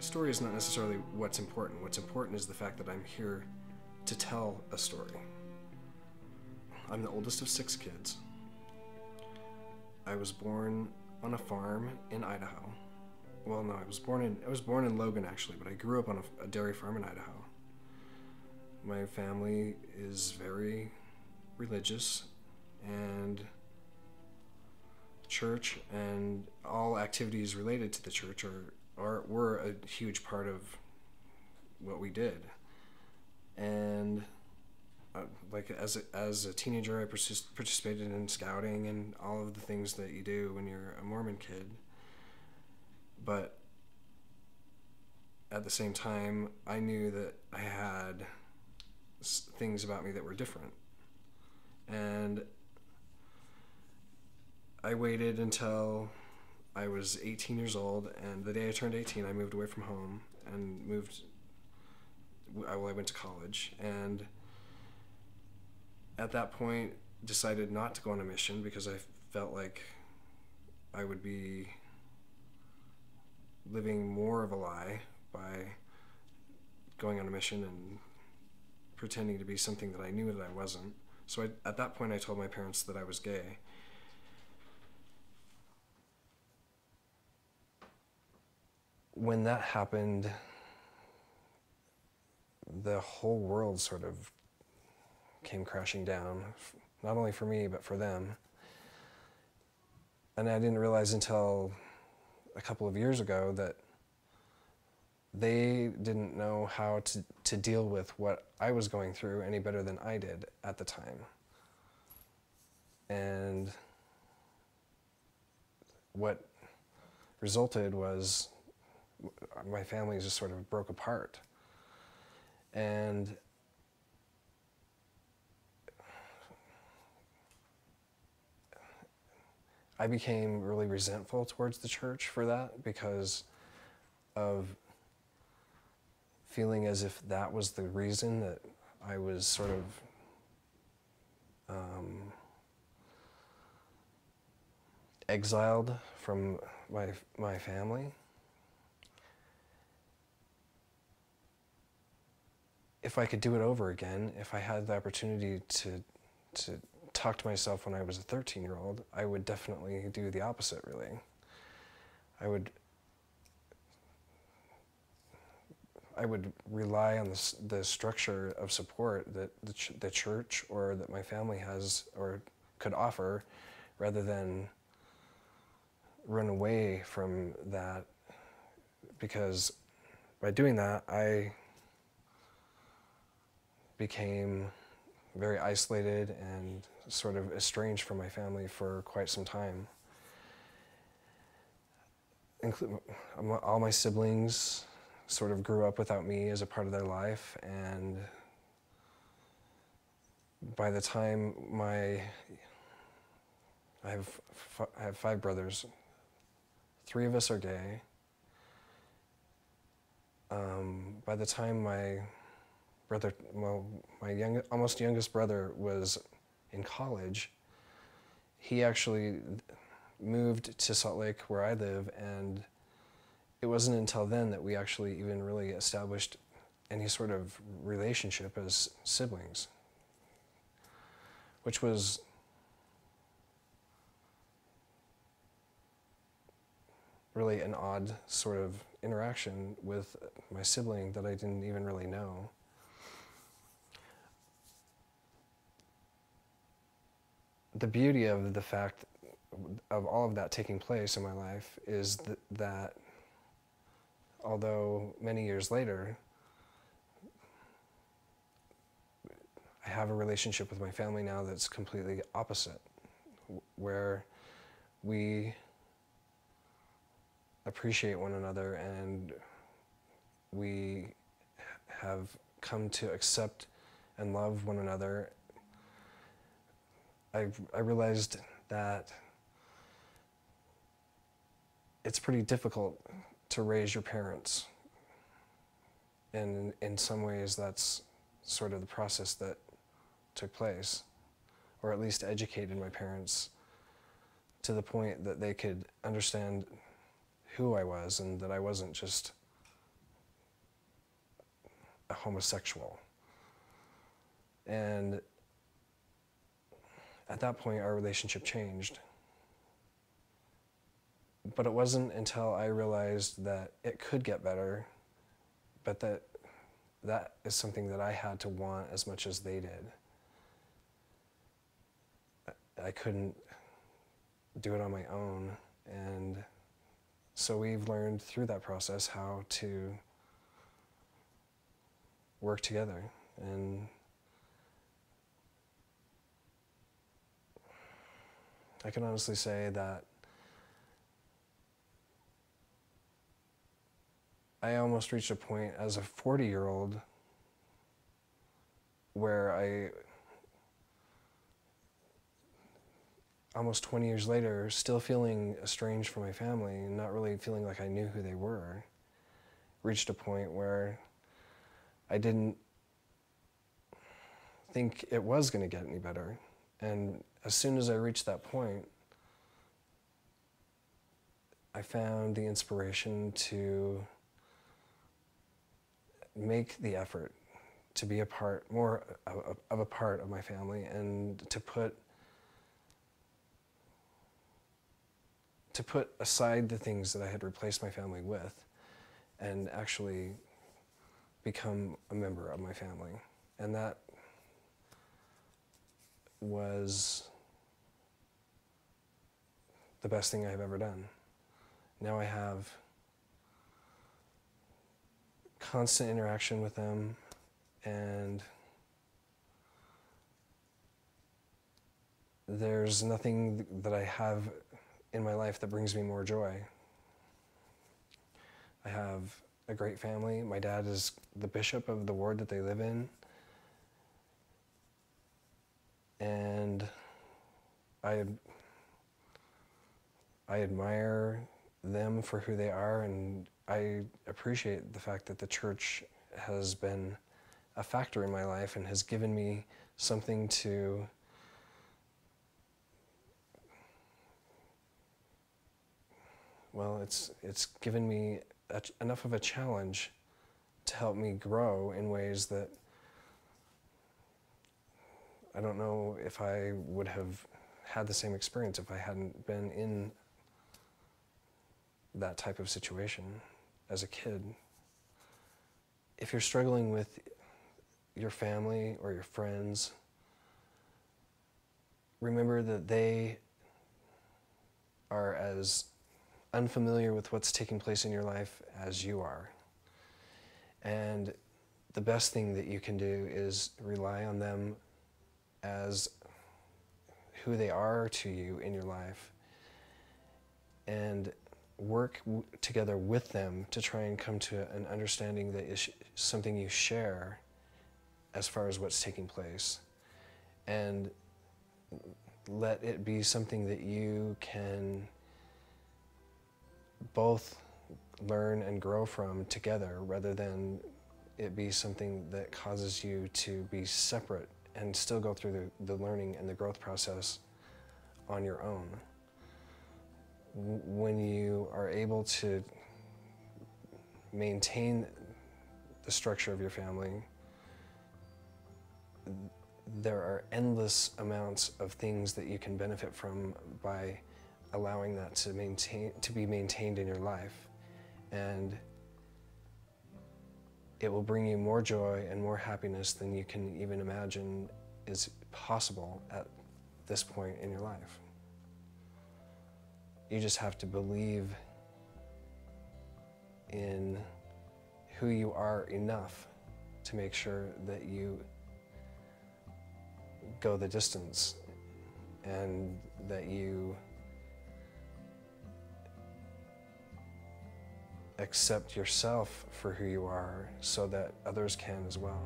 story is not necessarily what's important. What's important is the fact that I'm here to tell a story. I'm the oldest of 6 kids. I was born on a farm in Idaho. Well, no, I was born in Logan actually, but I grew up on a dairy farm in Idaho. My family is very religious, and church and all activities related to the church were a huge part of what we did. And like as a teenager, I participated in scouting and all of the things that you do when you're a Mormon kid. But at the same time, I knew that I had things about me that were different. And I waited until I was 18 years old, and the day I turned 18, I moved away from home and I went to college, and at that point decided not to go on a mission because I felt like I would be living more of a lie by going on a mission and pretending to be something that I knew that I wasn't. So at that point I told my parents that I was gay. When that happened, the whole world sort of came crashing down, not only for me, but for them. And I didn't realize until a couple of years ago that they didn't know how to deal with what I was going through any better than I did at the time. And what resulted was my family just sort of broke apart. And I became really resentful towards the church for that, because of feeling as if that was the reason that I was sort of exiled from my family. If I could do it over again, if I had the opportunity to talk to myself when I was a 13-year-old, I would definitely do the opposite, really. I would rely on the structure of support that the church or that my family has or could offer, rather than run away from that, because by doing that, I became very isolated and sort of estranged from my family for quite some time. All my siblings sort of grew up without me as a part of their life, and by the time I have 5 brothers, 3 of us are gay. By the time my almost youngest brother was in college, he actually moved to Salt Lake where I live, and it wasn't until then that we actually even really established any sort of relationship as siblings, which was really an odd sort of interaction with my sibling that I didn't even really know. The beauty of the fact of all of that taking place in my life is that although many years later, I have a relationship with my family now that's completely opposite, where we appreciate one another and we have come to accept and love one another. I realized that it's pretty difficult to raise your parents, and in some ways that's sort of the process that took place, or at least educated my parents to the point that they could understand who I was and that I wasn't just a homosexual. And at that point, our relationship changed. But it wasn't until I realized that it could get better, but that is something that I had to want as much as they did. I couldn't do it on my own, and so we've learned through that process how to work together. And I can honestly say that I almost reached a point as a 40-year-old where I, almost 20 years later, still feeling estranged from my family and not really feeling like I knew who they were, reached a point where I didn't think it was going to get any better. And as soon as I reached that point, I found the inspiration to make the effort to be more of a part of my family, and to put aside the things that I had replaced my family with and actually become a member of my family. And that was the best thing I've ever done. Now I have constant interaction with them, and there's nothing that I have in my life that brings me more joy. I have a great family. My dad is the bishop of the ward that they live in, and I admire them for who they are, and I appreciate the fact that the church has been a factor in my life and has given me something to it's given me enough of a challenge to help me grow in ways that I don't know if I would have had the same experience if I hadn't been in that type of situation as a kid. If you're struggling with your family or your friends, remember that they are as unfamiliar with what's taking place in your life as you are. And the best thing that you can do is rely on them as who they are to you in your life, and work together with them to try and come to an understanding that is something you share as far as what's taking place. And let it be something that you can both learn and grow from together, rather than it be something that causes you to be separate and still go through the learning and the growth process on your own. When you are able to maintain the structure of your family, there are endless amounts of things that you can benefit from by allowing that to be maintained in your life. And it will bring you more joy and more happiness than you can even imagine is possible at this point in your life. You just have to believe in who you are enough to make sure that you go the distance, and that you accept yourself for who you are so that others can as well.